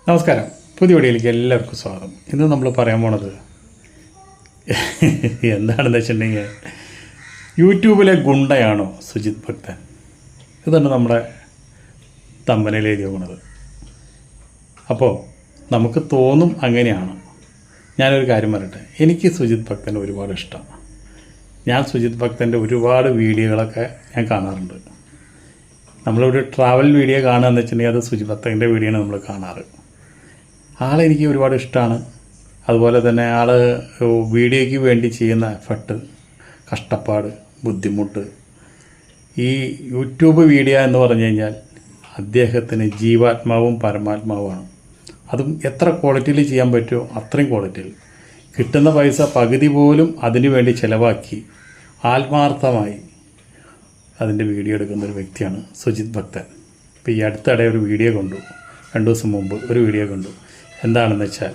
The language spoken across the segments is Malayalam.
നമസ്കാരം. പുതിയ വീഡിയോയിലേക്ക് എല്ലാവർക്കും സ്വാഗതം. ഇന്ന് നമ്മൾ പറയാൻ പോണത് എന്താണെന്ന് വെച്ചിട്ടുണ്ടെങ്കിൽ, യൂട്യൂബിലെ ഗുണ്ടയാണോ സുജിത് ഭക്തൻ? ഇതാണ് നമ്മുടെ തമ്പനയിൽ എഴുതി പോകുന്നത്. അപ്പോൾ നമുക്ക് തോന്നും അങ്ങനെയാണ്. ഞാനൊരു കാര്യം പറയട്ടെ, എനിക്ക് സുജിത് ഭക്തൻ ഒരുപാട് ഇഷ്ടമാണ്. ഞാൻ സുജിത് ഭക്തൻ്റെ ഒരുപാട് വീഡിയോകളൊക്കെ ഞാൻ കാണാറുണ്ട്. നമ്മളൊരു ട്രാവൽ വീഡിയോ കാണുകയെന്ന് വെച്ചിട്ടുണ്ടെങ്കിൽ അത് സുജിത് ഭക്തൻ്റെ വീഡിയോ ആണ് നമ്മൾ കാണാറ്. ആളെനിക്ക് ഒരുപാട് ഇഷ്ടമാണ്. അതുപോലെ തന്നെ ആൾ വീഡിയോയ്ക്ക് വേണ്ടി ചെയ്യുന്ന എഫർട്ട്, കഷ്ടപ്പാട്, ബുദ്ധിമുട്ട്, ഈ യൂട്യൂബ് വീഡിയോ എന്ന് പറഞ്ഞു കഴിഞ്ഞാൽ അദ്ദേഹത്തിന് ജീവാത്മാവും പരമാത്മാവുമാണ്. അതും എത്ര ക്വാളിറ്റിയിൽ ചെയ്യാൻ പറ്റുമോ അത്രയും ക്വാളിറ്റിയിൽ. കിട്ടുന്ന പൈസ പകുതി പോലും അതിനു വേണ്ടി ചിലവാക്കി ആത്മാർത്ഥമായി അതിൻ്റെ വീഡിയോ എടുക്കുന്ന ഒരു വ്യക്തിയാണ് സുജിത് ഭക്തൻ. ഇപ്പോൾ ഈ അടുത്തിടെ ഒരു വീഡിയോ കണ്ടു, 2 ദിവസം മുമ്പ് ഒരു വീഡിയോ കണ്ടു. എന്താണെന്ന് വെച്ചാൽ,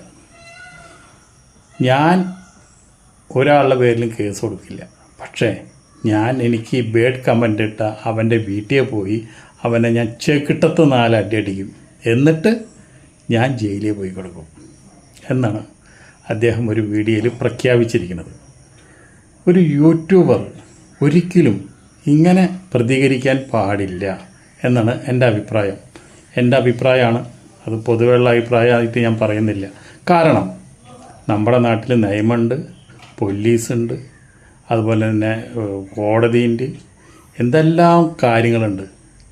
ഞാൻ ഒരാളുടെ പേരിലും കേസ് കൊടുക്കില്ല, പക്ഷേ എനിക്ക് ബേഡ് കമൻ്റ് ഇട്ട അവൻ്റെ വീട്ടിൽ പോയി അവനെ ഞാൻ ചെക്കിട്ടത്ത് 4 അടി അടിക്കും, എന്നിട്ട് ഞാൻ ജയിലിൽ പോയി കൊടുക്കും എന്നാണ് അദ്ദേഹം ഒരു വീഡിയോയിൽ പ്രഖ്യാപിച്ചിരിക്കുന്നത്. ഒരു യൂട്യൂബർ ഒരിക്കലും ഇങ്ങനെ പ്രതികരിക്കാൻ പാടില്ല എന്നാണ് എൻ്റെ അഭിപ്രായം. എൻ്റെ അഭിപ്രായമാണ് അത്, പൊതുവെയുള്ള അഭിപ്രായമായിട്ട് ഞാൻ പറയുന്നില്ല. കാരണം നമ്മുടെ നാട്ടിൽ നിയമമുണ്ട്, പോലീസുണ്ട്, അതുപോലെ തന്നെ കോടതിയുണ്ട്, എന്തെല്ലാം കാര്യങ്ങളുണ്ട്.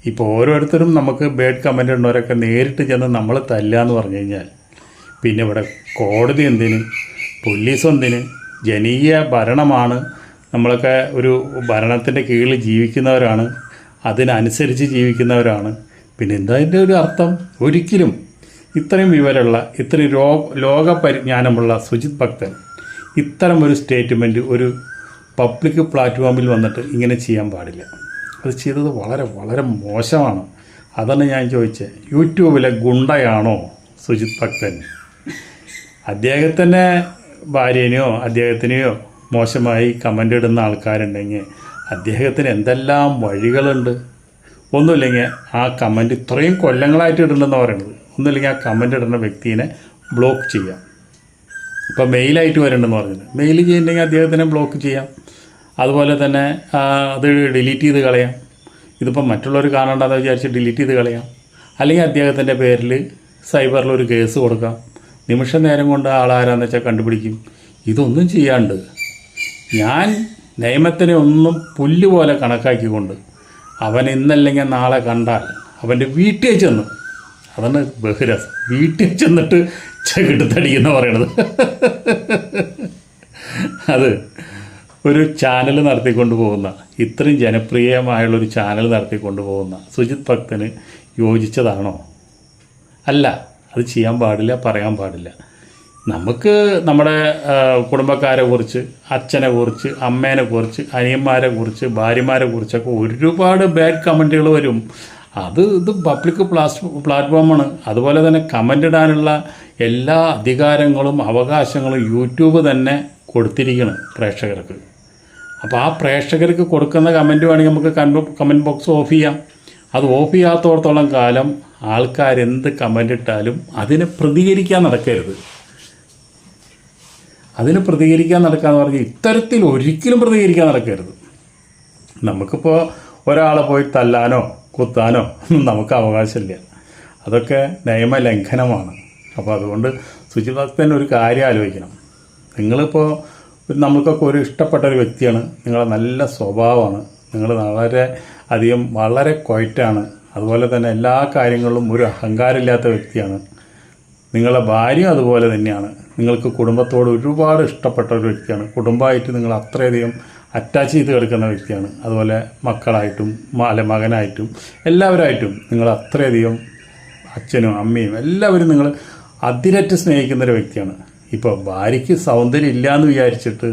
ഇപ്പോൾ ഓരോരുത്തരും നമുക്ക് ബാഡ് കമൻ്റ് ഉള്ളവരൊക്കെ നേരിട്ട് ചെന്ന് നമ്മൾ തല്ലുക എന്ന് പറഞ്ഞു കഴിഞ്ഞാൽ പിന്നെ ഇവിടെ കോടതി എന്തിന്, പോലീസ് എന്തിന്? ജനീയ ഭരണമാണ്. നമ്മളൊക്കെ ഒരു ഭരണത്തിൻ്റെ കീഴിൽ ജീവിക്കുന്നവരാണ്, അതിനനുസരിച്ച് ജീവിക്കുന്നവരാണ്. പിന്നെ എന്താ അതിൻ്റെ ഒരു അർത്ഥം? ഒരിക്കലും ഇത്രയും വിവരമുള്ള, ഇത്രയും ലോക പരിജ്ഞാനമുള്ള സുജിത് ഭക്തൻ ഇത്തരം ഒരു സ്റ്റേറ്റ്മെൻറ്റ് ഒരു പബ്ലിക് പ്ലാറ്റ്ഫോമിൽ വന്നിട്ട് ഇങ്ങനെ ചെയ്യാൻ പാടില്ല. അത് ചെയ്തത് വളരെ വളരെ മോശമാണ്. അതാണ് ഞാൻ ചോദിച്ചത്, യൂട്യൂബിലെ ഗുണ്ടയാണോ സുജിത് ഭക്തൻ? അദ്ദേഹത്തിൻ്റെ ഭാര്യനെയോ അദ്ദേഹത്തിനെയോ മോശമായി കമൻ്റ് ഇടുന്ന ആൾക്കാരുണ്ടെങ്കിൽ അദ്ദേഹത്തിന് എന്തെല്ലാം വഴികളുണ്ട്. ഒന്നുമില്ലെങ്കിൽ ആ കമൻ്റ് ഇത്രയും കൊല്ലങ്ങളായിട്ട് ഇടണമെന്ന് പറയുന്നത്, ഒന്നുമില്ലെങ്കിൽ ആ കമൻ്റ് ഇടുന്ന വ്യക്തിയെ ബ്ലോക്ക് ചെയ്യാം. ഇപ്പോൾ മെയിലായിട്ട് വരണമെന്ന് പറഞ്ഞത്, മെയിൽ ചെയ്യുന്നുണ്ടെങ്കിൽ അദ്ദേഹത്തിനെ ബ്ലോക്ക് ചെയ്യാം. അതുപോലെ തന്നെ അത് ഡിലീറ്റ് ചെയ്ത് കളയാം. ഇതിപ്പോൾ മറ്റുള്ളവർ കാണേണ്ടതെന്ന് വിചാരിച്ച് ഡിലീറ്റ് ചെയ്ത് കളയാം. അല്ലെങ്കിൽ അദ്ദേഹത്തിൻ്റെ പേരിൽ സൈബറിലൊരു കേസ് കൊടുക്കാം. നിമിഷ നേരം കൊണ്ട് ആളാരാന്ന് വെച്ചാൽ കണ്ടുപിടിക്കും. ഇതൊന്നും ചെയ്യാണ്ട് ഞാൻ നിയമത്തിനെ ഒന്നും പുല്ലുപോലെ കണക്കാക്കിക്കൊണ്ട് അവൻ ഇന്നല്ലെങ്കിൽ നാളെ കണ്ടാൽ അവൻ്റെ വീട്ടിൽ ചെന്ന്, അതാണ് ബഹുരസം, വീട്ടിൽ ചെന്നിട്ട് ചെകിട്ടത്തടിയെന്ന് പറയണത്. അത് ഒരു ചാനൽ നടത്തിക്കൊണ്ട് പോകുന്ന, ഇത്രയും ജനപ്രിയമായുള്ളൊരു ചാനൽ നടത്തിക്കൊണ്ട് പോകുന്ന സുജിത് ഭക്തന് യോജിച്ചതാണോ? അല്ല, അത് ചെയ്യാൻ പാടില്ല, പറയാൻ പാടില്ല. നമുക്ക് നമ്മുടെ കുടുംബക്കാരെ കുറിച്ച്, അച്ഛനെ കുറിച്ച്, അമ്മേനെ കുറിച്ച്, അനിയന്മാരെ കുറിച്ച്, ഭാര്യമാരെ കുറിച്ചൊക്കെ ഒരുപാട് ബാഡ് കമൻറ്റുകൾ വരും. ഇത് പബ്ലിക് പ്ലാറ്റ്ഫോമാണ്. അതുപോലെ തന്നെ കമൻ്റ് ഇടാനുള്ള എല്ലാ അധികാരങ്ങളും അവകാശങ്ങളും യൂട്യൂബ് തന്നെ കൊടുത്തിരിക്കണം പ്രേക്ഷകർക്ക്. അപ്പോൾ ആ പ്രേക്ഷകർക്ക് കൊടുക്കുന്ന കമൻറ്റ് വേണമെങ്കിൽ നമുക്ക് കമൻറ്റ് ബോക്സ് ഓഫ് ചെയ്യാം. അത് ഓഫ് ചെയ്യാത്തോടത്തോളം കാലം ആൾക്കാരെന്ത് കമൻ്റ് ഇട്ടാലും അതിനെ പ്രതികരിക്കാൻ നടക്കരുത്. അതിന് പ്രതികരിക്കാൻ നടക്കാമെന്ന് പറഞ്ഞാൽ ഇത്തരത്തിൽ ഒരിക്കലും പ്രതികരിക്കാൻ നടക്കരുത്. നമുക്കിപ്പോൾ ഒരാളെ പോയി തല്ലാനോ കുത്താനോ നമുക്ക് അവകാശമില്ല. അതൊക്കെ നിയമലംഘനമാണ്. അപ്പോൾ അതുകൊണ്ട് സുജിത് ഭക്തൻ ഒരു കാര്യം ആലോചിക്കണം. നിങ്ങളിപ്പോൾ നമുക്കൊക്കെ ഒരു ഇഷ്ടപ്പെട്ട ഒരു വ്യക്തിയാണ്, നിങ്ങളെ നല്ല സ്വഭാവമാണ്, നിങ്ങൾ വളരെ ക്വയറ്റാണ്, അതുപോലെ തന്നെ എല്ലാ കാര്യങ്ങളിലും ഒരു അഹങ്കാരമില്ലാത്ത വ്യക്തിയാണ്. നിങ്ങളുടെ ഭാര്യ അതുപോലെ തന്നെയാണ്. നിങ്ങൾക്ക് കുടുംബത്തോട് ഒരുപാട് ഇഷ്ടപ്പെട്ട ഒരു വ്യക്തിയാണ്. കുടുംബമായിട്ട് നിങ്ങൾ അത്രയധികം അറ്റാച്ച് ചെയ്ത് കിടക്കുന്ന വ്യക്തിയാണ്. അതുപോലെ മക്കളായിട്ടും മകനായിട്ടും എല്ലാവരായിട്ടും നിങ്ങൾ അത്രയധികം, അച്ഛനും അമ്മയും എല്ലാവരും നിങ്ങൾ അതിരറ്റ് സ്നേഹിക്കുന്നൊരു വ്യക്തിയാണ്. ഇപ്പോൾ ഭാര്യയ്ക്ക് സൗന്ദര്യം ഇല്ല എന്ന് വിചാരിച്ചിട്ട്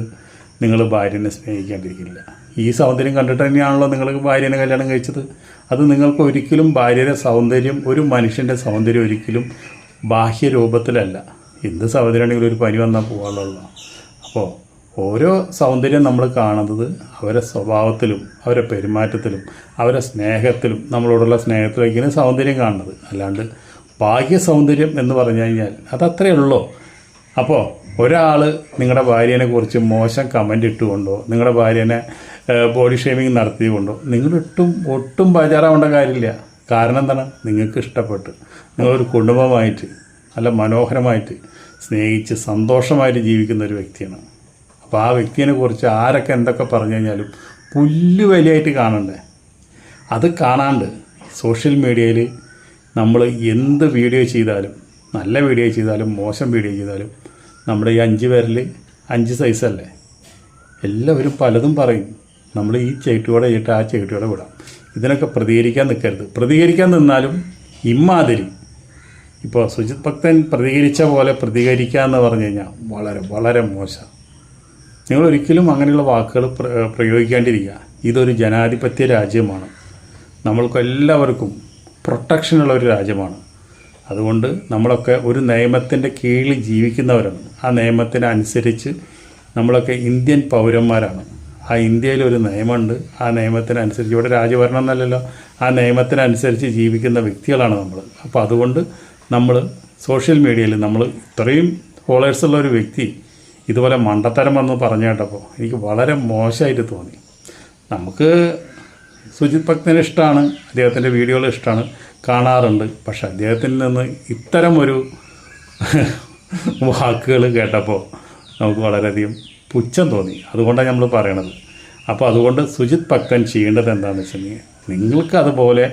നിങ്ങൾ ഭാര്യനെ സ്നേഹിക്കാണ്ടിരിക്കില്ല. ഈ സൗന്ദര്യം കണ്ടിട്ട് തന്നെയാണല്ലോ നിങ്ങൾ ഭാര്യനെ കല്യാണം കഴിച്ചത്. അത് നിങ്ങൾക്ക് ഒരിക്കലും ഭാര്യയുടെ സൗന്ദര്യം, ഒരു മനുഷ്യൻ്റെ സൗന്ദര്യം ഒരിക്കലും ബാഹ്യ രൂപത്തിലല്ല. എന്ത് സൗന്ദര്യമാണെങ്കിലും ഒരു പനി വന്നാൽ പോകാനുള്ളൂ. അപ്പോൾ ഓരോ സൗന്ദര്യം നമ്മൾ കാണുന്നത് അവരുടെ സ്വഭാവത്തിലും അവരുടെ പെരുമാറ്റത്തിലും അവരുടെ സ്നേഹത്തിലും നമ്മളോടുള്ള സ്നേഹത്തിലേക്കാണ് സൗന്ദര്യം കാണുന്നത്. അല്ലാണ്ട് ബാഹ്യ സൗന്ദര്യം എന്ന് പറഞ്ഞു കഴിഞ്ഞാൽ അതത്രയേ ഉള്ളൂ. അപ്പോൾ ഒരാൾ നിങ്ങളുടെ ഭാര്യേനെ കുറിച്ച് മോശം കമൻ്റ് ഇട്ടുകൊണ്ടോ നിങ്ങളുടെ ഭാര്യേനെ ബോഡി ഷേമിങ് നടത്തിക്കൊണ്ടോ നിങ്ങൾ ഒട്ടും ബേജാറാവേണ്ട കാര്യമില്ല. കാരണം എന്താണ്? നിങ്ങൾക്ക് ഇഷ്ടപ്പെട്ട് നിങ്ങളൊരു കുടുംബമായിട്ട് നല്ല മനോഹരമായിട്ട് സ്നേഹിച്ച് സന്തോഷമായിട്ട് ജീവിക്കുന്ന ഒരു വ്യക്തിയാണ്. അപ്പോൾ ആ വ്യക്തിയെ കുറിച്ച് ആരൊക്കെ എന്തൊക്കെ പറഞ്ഞു കഴിഞ്ഞാലും പുല്ല് വിലയായിട്ട് കാണണ്ടേ? അത് കാണാണ്ട് സോഷ്യൽ മീഡിയയിൽ നമ്മൾ എന്ത് വീഡിയോ ചെയ്താലും, നല്ല വീഡിയോ ചെയ്താലും മോശം വീഡിയോ ചെയ്താലും, നമ്മുടെ ഈ 5 പേരിൽ 5 സൈസല്ലേ, എല്ലാവരും പലതും പറയും. നമ്മൾ ഈ ചേട്ടിയോടെ ചെയ്തിട്ട് ആ ചേട്ടിയോടെ വിടാം. ഇതിനൊക്കെ പ്രതികരിക്കാൻ നിൽക്കരുത്. പ്രതികരിക്കാൻ നിന്നാലും ഇമ്മാതിരി ഇപ്പോൾ സുജിത് ഭക്തൻ പ്രതികരിച്ച പോലെ പ്രതികരിക്കുക എന്ന് പറഞ്ഞു കഴിഞ്ഞാൽ വളരെ വളരെ മോശം. നിങ്ങളൊരിക്കലും അങ്ങനെയുള്ള വാക്കുകൾ പ്രയോഗിക്കാണ്ടിരിക്കുക. ഇതൊരു ജനാധിപത്യ രാജ്യമാണ്. നമ്മൾക്കെല്ലാവർക്കും പ്രൊട്ടക്ഷനുള്ള ഒരു രാജ്യമാണ്. അതുകൊണ്ട് നമ്മളൊക്കെ ഒരു നിയമത്തിൻ്റെ കീഴിൽ ജീവിക്കുന്നവരാണ്. ആ നിയമത്തിനനുസരിച്ച് നമ്മളൊക്കെ ഇന്ത്യൻ പൗരന്മാരാണ്. ആ ഇന്ത്യയിലൊരു നിയമമുണ്ട്. ആ നിയമത്തിനനുസരിച്ച്, ഇവിടെ രാജഭരണം എന്നല്ലല്ലോ, ആ നിയമത്തിനനുസരിച്ച് ജീവിക്കുന്ന വ്യക്തികളാണ് നമ്മൾ. അപ്പോൾ അതുകൊണ്ട് നമ്മൾ സോഷ്യൽ മീഡിയയിൽ നമ്മൾ ഇത്രയും ഫോളോവേഴ്സുള്ള ഒരു വ്യക്തി ഇതുപോലെ മണ്ടത്തരം വന്ന് പറഞ്ഞു കേട്ടപ്പോൾ എനിക്ക് വളരെ മോശമായിട്ട് തോന്നി. നമുക്ക് സുജിത് ഭക്തനെ ഇഷ്ടമാണ്, അദ്ദേഹത്തിൻ്റെ വീഡിയോകൾ ഇഷ്ടമാണ്, കാണാറുണ്ട്. പക്ഷെ അദ്ദേഹത്തിൽ നിന്ന് ഇത്തരം ഒരു വാക്കുകൾ കേട്ടപ്പോൾ നമുക്ക് വളരെയധികം പുച്ഛം തോന്നി. അതുകൊണ്ടാണ് നമ്മൾ പറയണത്. അപ്പോൾ അതുകൊണ്ട് സുജിത് ഭക്തൻ ചെയ്യേണ്ടത് എന്താണെന്ന് വെച്ചിട്ടുണ്ടെങ്കിൽ, നിങ്ങൾക്ക് അതുപോലെ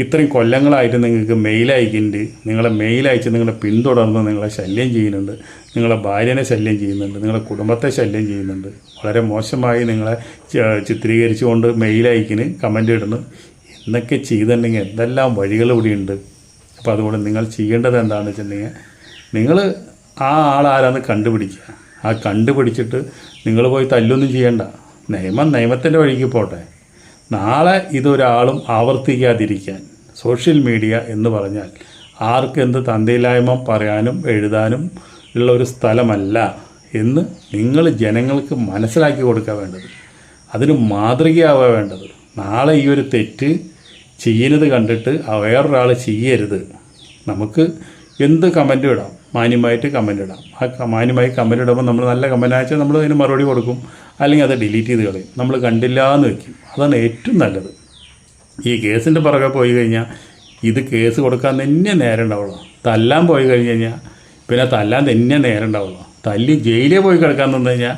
ഇത്രയും കൊല്ലങ്ങളായിട്ട് നിങ്ങൾക്ക് മെയിൽ അയക്കുന്നുണ്ട്, നിങ്ങളെ മെയിൽ അയച്ച് നിങ്ങളെ പിന്തുടർന്ന് നിങ്ങളെ ശല്യം ചെയ്യുന്നുണ്ട്, നിങ്ങളെ ഭാര്യനെ ശല്യം ചെയ്യുന്നുണ്ട്, നിങ്ങളെ കുടുംബത്തെ ശല്യം ചെയ്യുന്നുണ്ട്, വളരെ മോശമായി നിങ്ങളെ ചിത്രീകരിച്ചുകൊണ്ട് മെയിൽ അയക്കിന് കമൻ്റ് ഇടുന്നു എന്നൊക്കെ ചെയ്തിട്ടുണ്ടെങ്കിൽ എന്തെല്ലാം വഴികൾ ഇവിടെയുണ്ട്. അപ്പോൾ അതുകൊണ്ട് നിങ്ങൾ ചെയ്യേണ്ടത് എന്താണെന്ന് വെച്ചിട്ടുണ്ടെങ്കിൽ, നിങ്ങൾ ആ ആളാരാന്ന് കണ്ടുപിടിക്കുക. ആ കണ്ടുപിടിച്ചിട്ട് നിങ്ങൾ പോയി തല്ലൊന്നും ചെയ്യണ്ട. നിയമത്തിൻ്റെ വഴിക്ക് പോട്ടെ. നാളെ ഇതൊരാളും ആവർത്തിക്കാതിരിക്കാൻ സോഷ്യൽ മീഡിയ എന്ന് പറഞ്ഞാൽ ആർക്കെന്ത് തന്തയില്ലായ്മ പറയാനും എഴുതാനും ഉള്ള ഒരു സ്ഥലമല്ല എന്ന് നിങ്ങൾ ജനങ്ങൾക്ക് മനസ്സിലാക്കി കൊടുക്കുക വേണ്ടത്. അതിന് മാതൃകയാവുക വേണ്ടത്. നാളെ ഈ ഒരു തെറ്റ് ചെയ്യുന്നത് കണ്ടിട്ട് വേറൊരാൾ ചെയ്യരുത്. നമുക്ക് എന്ത് കമൻ്റ് ഇടാം, മാന്യമായിട്ട് കമൻ്റ് ഇടാം. ആ മാന്യമായി കമൻ്റ് ഇടുമ്പോൾ നമ്മൾ നല്ല കമൻ്റ് അയച്ചാൽ നമ്മൾ അതിന് മറുപടി കൊടുക്കും, അല്ലെങ്കിൽ അത് ഡിലീറ്റ് ചെയ്ത് കളയും, നമ്മൾ കണ്ടില്ല എന്ന് വയ്ക്കും. അതാണ് ഏറ്റവും നല്ലത്. ഈ കേസിൻ്റെ പുറകെ പോയി കഴിഞ്ഞാൽ ഇത് കേസ് കൊടുക്കാൻ തന്നെ നേരം ഉണ്ടാവുള്ളൂ. തല്ലാൻ പോയി കഴിഞ്ഞ് കഴിഞ്ഞാൽ പിന്നെ തല്ലാൻ തന്നെ നേരം ഉണ്ടാവുള്ളൂ. തല്ലി ജയിലിൽ പോയി കിടക്കാൻ നിന്ന് കഴിഞ്ഞാൽ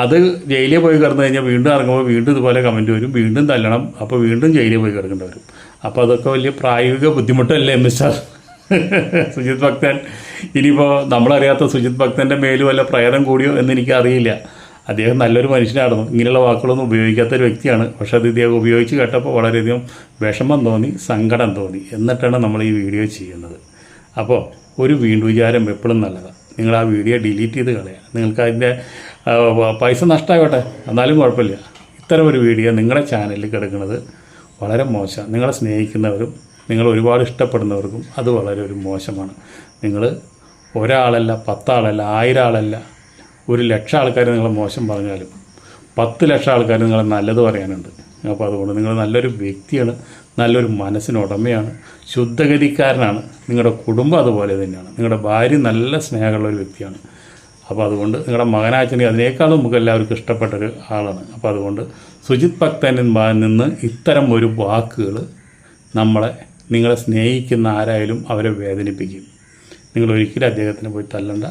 അത് ജയിലിൽ പോയി കിടന്നു കഴിഞ്ഞാൽ വീണ്ടും ഇറങ്ങുമ്പോൾ വീണ്ടും ഇതുപോലെ കമൻറ്റ് വരും, വീണ്ടും തല്ലണം, അപ്പോൾ വീണ്ടും ജയിലിൽ പോയി കിടക്കേണ്ടി വരും. അപ്പോൾ അതൊക്കെ വലിയ പ്രായോഗിക ബുദ്ധിമുട്ടല്ലേ മിസ്റ്റർ സുജിത് ഭക്തൻ? ഇനിയിപ്പോൾ നമ്മളറിയാത്ത സുജിത് ഭക്തൻ്റെ മേലും വല്ല പ്രേതം കൂടിയോ എന്നെനിക്കറിയില്ല. അദ്ദേഹം നല്ലൊരു മനുഷ്യനായിരുന്നു, ഇങ്ങനെയുള്ള വാക്കുകളൊന്നും ഉപയോഗിക്കാത്തൊരു വ്യക്തിയാണ്. പക്ഷേ അത് ഇദ്ദേഹം ഉപയോഗിച്ച് കേട്ടപ്പോൾ വളരെയധികം വിഷമം തോന്നി, സങ്കടം തോന്നി. എന്നിട്ടാണ് നമ്മൾ ഈ വീഡിയോ ചെയ്യുന്നത്. അപ്പോൾ ഒരു വീണ്ടും വിചാരം എപ്പോഴും നല്ലതാണ്. നിങ്ങൾ ആ വീഡിയോ ഡിലീറ്റ് ചെയ്ത് കളയുക. നിങ്ങൾക്ക് അതിൻ്റെ പൈസ നഷ്ടമാകട്ടെ, എന്നാലും കുഴപ്പമില്ല. ഇത്തരം ഒരു വീഡിയോ നിങ്ങളുടെ ചാനലിൽ കിടക്കുന്നത് വളരെ മോശം. നിങ്ങളെ സ്നേഹിക്കുന്നവരും നിങ്ങൾ ഒരുപാട് ഇഷ്ടപ്പെടുന്നവർക്കും അത് വളരെ ഒരു മോശമാണ്. നിങ്ങൾ ഒരാളല്ല, 10 ആളല്ല, 1000 ആളല്ല, 1,00,000 ആൾക്കാർ നിങ്ങളെ മോശം പറഞ്ഞാലും 10 ലക്ഷം ആൾക്കാർ നിങ്ങളെ നല്ലത് പറയാനുണ്ട്. അപ്പോൾ അതുകൊണ്ട് നിങ്ങൾ നല്ലൊരു വ്യക്തിയാണ്, നല്ലൊരു മനസ്സിനുടമയാണ്, ശുദ്ധഗതിക്കാരനാണ്. നിങ്ങളുടെ കുടുംബം അതുപോലെ തന്നെയാണ്. നിങ്ങളുടെ ഭാര്യ നല്ല സ്നേഹമുള്ള ഒരു വ്യക്തിയാണ്. അപ്പോൾ അതുകൊണ്ട് നിങ്ങളുടെ മകനാച്ചനെങ്കിൽ അതിനേക്കാളും നമുക്ക് എല്ലാവർക്കും ഇഷ്ടപ്പെട്ടൊരു ആളാണ്. അപ്പോൾ അതുകൊണ്ട് സുജിത് ഭക്തനിൽ നിന്ന് ഇത്തരം ഒരു വാക്കുകൾ നിങ്ങളെ സ്നേഹിക്കുന്ന ആരായാലും അവരെ വേദനിപ്പിക്കും. നിങ്ങൾ ഒരിക്കലും അദ്ദേഹത്തിന് പോയി തല്ലണ്ട.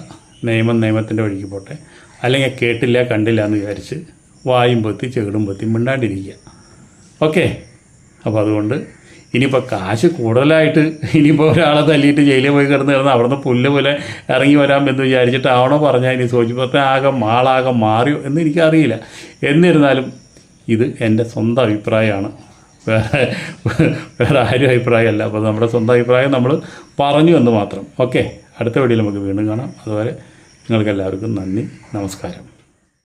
നിയമത്തിൻ്റെ വഴിക്ക് പോട്ടെ. അല്ലെങ്കിൽ കേട്ടില്ല കണ്ടില്ല എന്ന് വിചാരിച്ച് വായും പൊത്തി ചെകിടും പൊത്തി മിണ്ടാണ്ടിരിക്കുക. ഓക്കെ. അപ്പോൾ അതുകൊണ്ട് ഇനിയിപ്പോൾ കാശ് കൂടുതലായിട്ട് ഇനിയിപ്പോൾ ഒരാളെ തല്ലിയിട്ട് ജയിലിൽ പോയി കിടന്ന് അവിടെ നിന്ന് പുല്ല് പോലെ ഇറങ്ങി വരാം എന്ന് വിചാരിച്ചിട്ടാവണോ പറഞ്ഞാൽ ഇനി സൂചിപ്പത്തെ ആകെ മാറിയോ എന്ന് എനിക്കറിയില്ല. എന്നിരുന്നാലും ഇത് എൻ്റെ സ്വന്തം അഭിപ്രായമാണ്, വേറെ ആരും അഭിപ്രായമല്ല. അപ്പോൾ നമ്മുടെ സ്വന്തം അഭിപ്രായം നമ്മൾ പറഞ്ഞു എന്ന് മാത്രം. ഓക്കെ. അടുത്ത വീഡിയോയിൽ നമുക്ക് വീണ്ടും കാണാം. അതുവരെ നിങ്ങൾക്ക് എല്ലാവർക്കും നന്ദി, നമസ്കാരം.